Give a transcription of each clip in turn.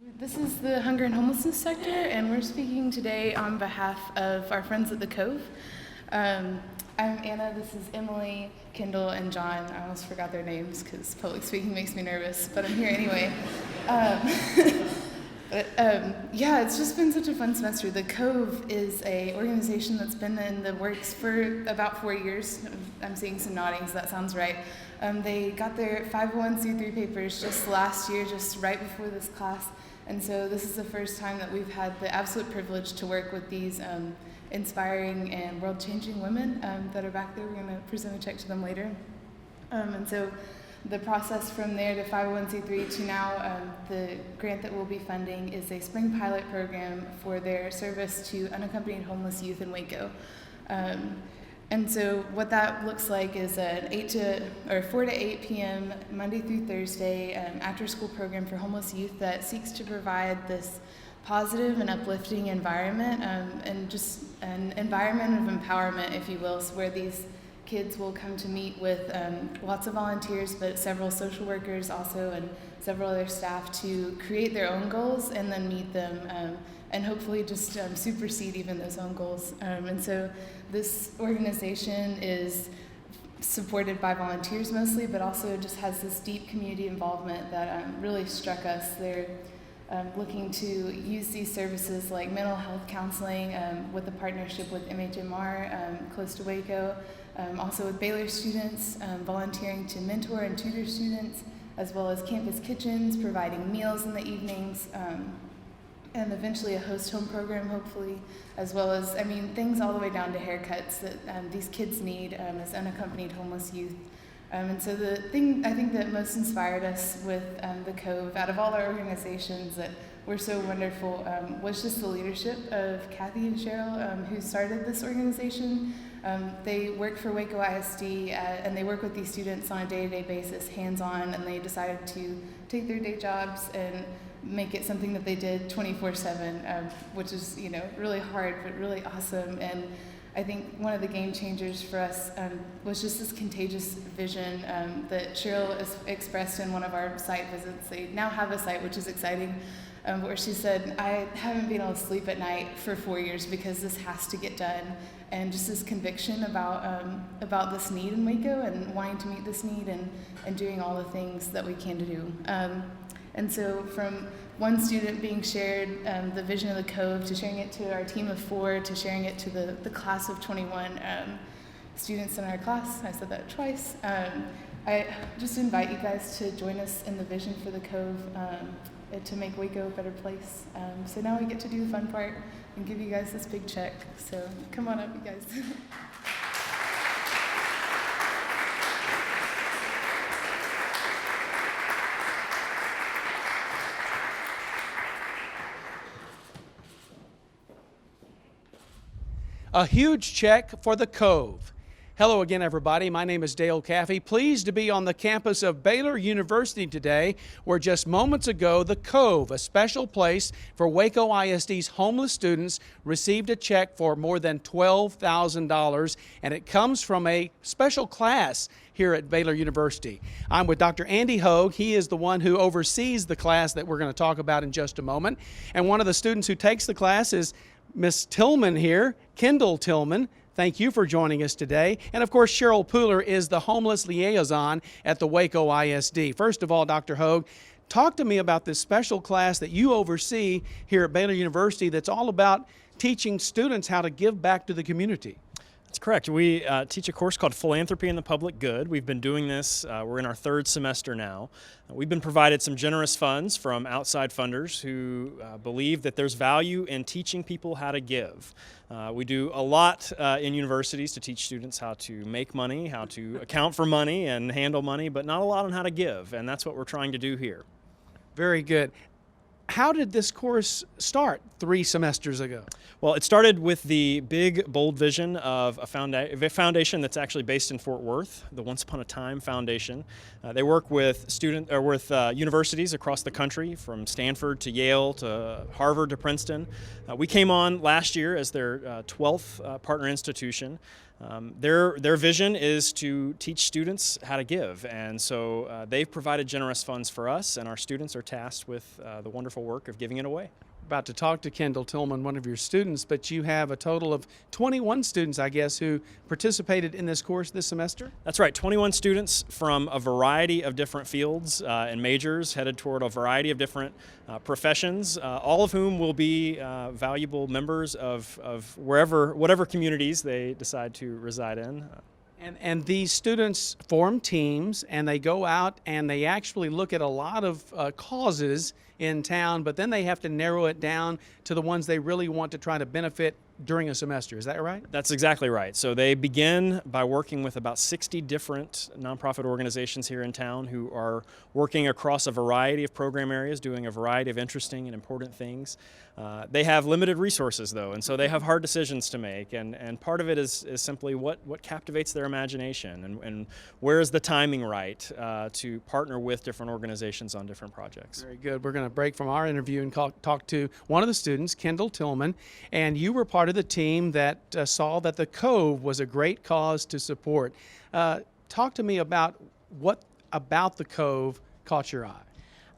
This is the Hunger and Homelessness sector, and we're speaking today on behalf of our friends at the Cove. I'm Anna, this is Emily, Kendall, and John. I almost forgot their names because public speaking makes me nervous, but I'm here anyway. Yeah, it's just been such a fun semester. The Cove is an organization that's been in the works for about 4 years. I'm seeing some noddings, that sounds right. They got their 501c3 papers just last year, just right before this class. And so this is the first time that we've had the absolute privilege to work with these inspiring and world-changing women that are back there. We're going to present a check to them later. And so the process from there to 501c3 to now, the grant that we'll be funding is a spring pilot program for their service to unaccompanied homeless youth in Waco. And so what that looks like is an 4 to 8 p.m. Monday through Thursday after-school program for homeless youth that seeks to provide this positive and uplifting environment and just an environment of empowerment, if you will, where these kids will come to meet with lots of volunteers, but several social workers also and several other staff to create their own goals and then meet them and hopefully just supersede even those own goals. And so this organization is supported by volunteers mostly, but also just has this deep community involvement that really struck us. They're looking to use these services like mental health counseling with a partnership with MHMR close to Waco, also with Baylor students, volunteering to mentor and tutor students, as well as campus kitchens, providing meals in the evenings, and eventually a host home program, hopefully, as well as, things all the way down to haircuts that these kids need as unaccompanied homeless youth. And so the thing I think that most inspired us with the Cove, out of all our organizations that were so wonderful, was just the leadership of Kathy and Cheryl, who started this organization. They work for Waco ISD, and they work with these students on a day-to-day basis, hands-on, and they decided to take their day jobs and make it something that they did 24/7, which is, really hard, but really awesome. And I think one of the game changers for us was just this contagious vision that Cheryl expressed in one of our site visits. They now have a site, which is exciting, where she said, I haven't been able to sleep at night for 4 years because this has to get done. And just this conviction about this need in Waco and wanting to meet this need and doing all the things that we can to do. And so from one student being shared the vision of the Cove, to sharing it to our team of 4, to sharing it to the class of 21 students in our class. I said that twice. I just invite you guys to join us in the vision for the Cove to make Waco a better place. So now we get to do the fun part and give you guys this big check. So come on up, you guys. A huge check for the Cove. Hello again, everybody. My name is Dale Caffey. Pleased to be on the campus of Baylor University today, where just moments ago, the Cove, a special place for Waco ISD's homeless students, received a check for more than $12,000, and it comes from a special class here at Baylor University. I'm with Dr. Andy Hogue. He is the one who oversees the class that we're going to talk about in just a moment. And one of the students who takes the class is Miss Tillman here, Kendall Tillman. Thank you for joining us today. And of course, Cheryl Pooler is the homeless liaison at the Waco ISD. First of all, Dr. Hogue, talk to me about this special class that you oversee here at Baylor University that's all about teaching students how to give back to the community. That's correct. We teach a course called Philanthropy in the Public Good. We've been doing this, we're in our 3rd semester now. We've been provided some generous funds from outside funders who believe that there's value in teaching people how to give. We do a lot in universities to teach students how to make money, how to account for money and handle money, but not a lot on how to give, and that's what we're trying to do here. Very good. How did this course start 3 semesters ago? Well, it started with the big, bold vision of a foundation that's actually based in Fort Worth, the Once Upon a Time Foundation. They work with universities across the country, from Stanford to Yale to Harvard to Princeton. We came on last year as their 12th partner institution. Their vision is to teach students how to give, and so they've provided generous funds for us, and our students are tasked with the wonderful work of giving it away. About to talk to Kendall Tillman, one of your students, but you have a total of 21 students, I guess, who participated in this course this semester? That's right, 21 students from a variety of different fields and majors headed toward a variety of different professions, all of whom will be valuable members of whatever communities they decide to reside in. And these students form teams, and they go out and they actually look at a lot of causes in town, but then they have to narrow it down to the ones they really want to try to benefit during a semester. Is that right? That's exactly right. So they begin by working with about 60 different nonprofit organizations here in town who are working across a variety of program areas, doing a variety of interesting and important things. They have limited resources, though, and so they have hard decisions to make, and part of it is simply what captivates their imagination, and where is the timing right to partner with different organizations on different projects. Very good. We're going to break from our interview and talk to one of the students, Kendall Tillman, and you were part of the team that saw that the Cove was a great cause to support. Talk to me about what about the Cove caught your eye.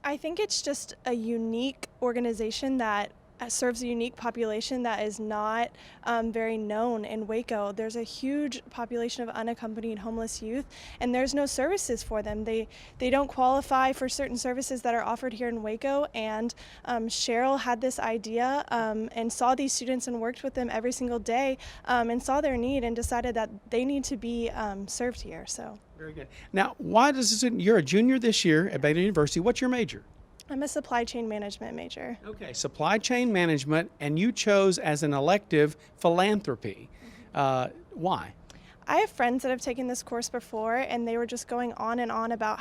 I think it's just a unique organization that serves a unique population that is not very known in Waco. There's a huge population of unaccompanied homeless youth, and there's no services for them. They don't qualify for certain services that are offered here in Waco, and Cheryl had this idea and saw these students and worked with them every single day and saw their need and decided that they need to be served here. So. Very good. Now, why does this, you're a junior this year at Baylor University. What's your major? I'm a supply chain management major. Okay, supply chain management, and you chose as an elective philanthropy. Why? I have friends that have taken this course before, and they were just going on and on about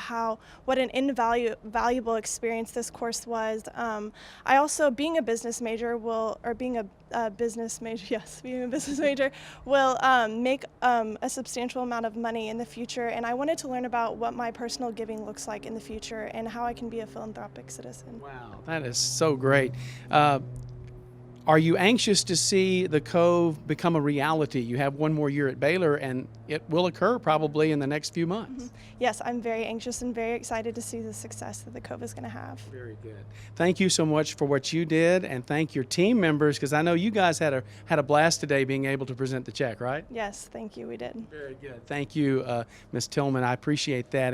what an invaluable experience this course was. I also, being a business major being a business major will make a substantial amount of money in the future, and I wanted to learn about what my personal giving looks like in the future and how I can be a philanthropic citizen. Wow, that is so great. Are you anxious to see the Cove become a reality? You have one more year at Baylor, and it will occur probably in the next few months. Mm-hmm. Yes, I'm very anxious and very excited to see the success that the Cove is going to have. Very good. Thank you so much for what you did, and thank your team members, because I know you guys had a blast today being able to present the check, right? Yes, thank you. We did. Very good. Thank you, Ms. Tillman. I appreciate that.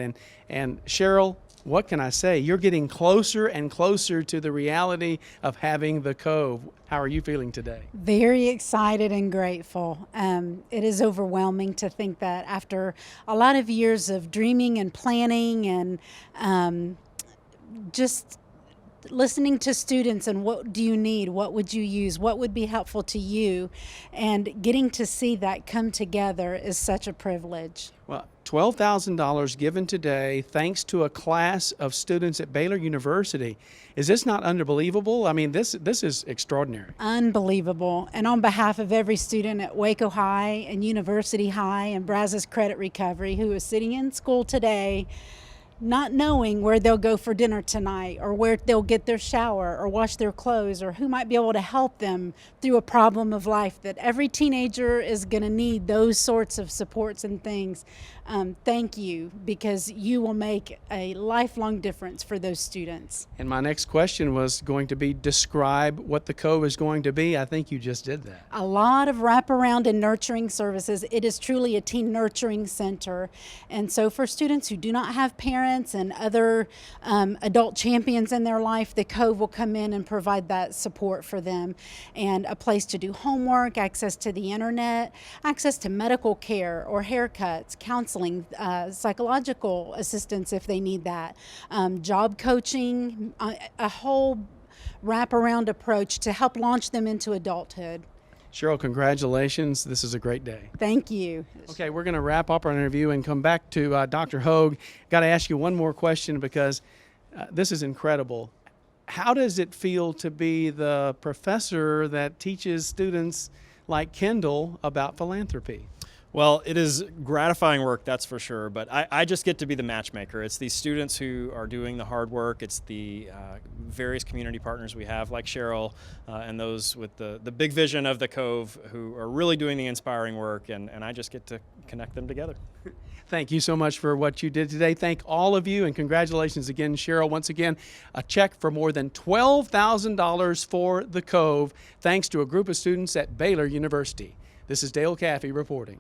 And Cheryl, what can I say? You're getting closer and closer to the reality of having the Cove. How are you feeling today? Very excited and grateful. It is overwhelming to think that after a lot of years of dreaming and planning and just listening to students and what do you need, what would you use, what would be helpful to you, and getting to see that come together is such a privilege. Well, $12,000 given today thanks to a class of students at Baylor University. Is this not unbelievable? I mean, this is extraordinary. Unbelievable. And on behalf of every student at Waco High and University High and Brazos Credit Recovery who is sitting in school today not knowing where they'll go for dinner tonight or where they'll get their shower or wash their clothes or who might be able to help them through a problem of life, that every teenager is going to need those sorts of supports and things. Thank you, because you will make a lifelong difference for those students. And my next question was going to be, describe what the Cove is going to be. I think you just did that. A lot of wraparound and nurturing services. It is truly a teen nurturing center. And so for students who do not have parents and other adult champions in their life, the Cove will come in and provide that support for them, and a place to do homework, access to the internet, access to medical care or haircuts, counseling, psychological assistance if they need that, job coaching, a whole wraparound approach to help launch them into adulthood. Cheryl, congratulations. This is a great day. Thank you. Okay, we're going to wrap up our interview and come back to Dr. Hogue. Got to ask you one more question, because this is incredible. How does it feel to be the professor that teaches students like Kendall about philanthropy? Well, it is gratifying work, that's for sure, but I just get to be the matchmaker. It's these students who are doing the hard work. It's the various community partners we have, like Cheryl, and those with the big vision of the Cove, who are really doing the inspiring work, and I just get to connect them together. Thank you so much for what you did today. Thank all of you, and congratulations again, Cheryl. Once again, a check for more than $12,000 for the Cove, thanks to a group of students at Baylor University. This is Dale Caffey reporting.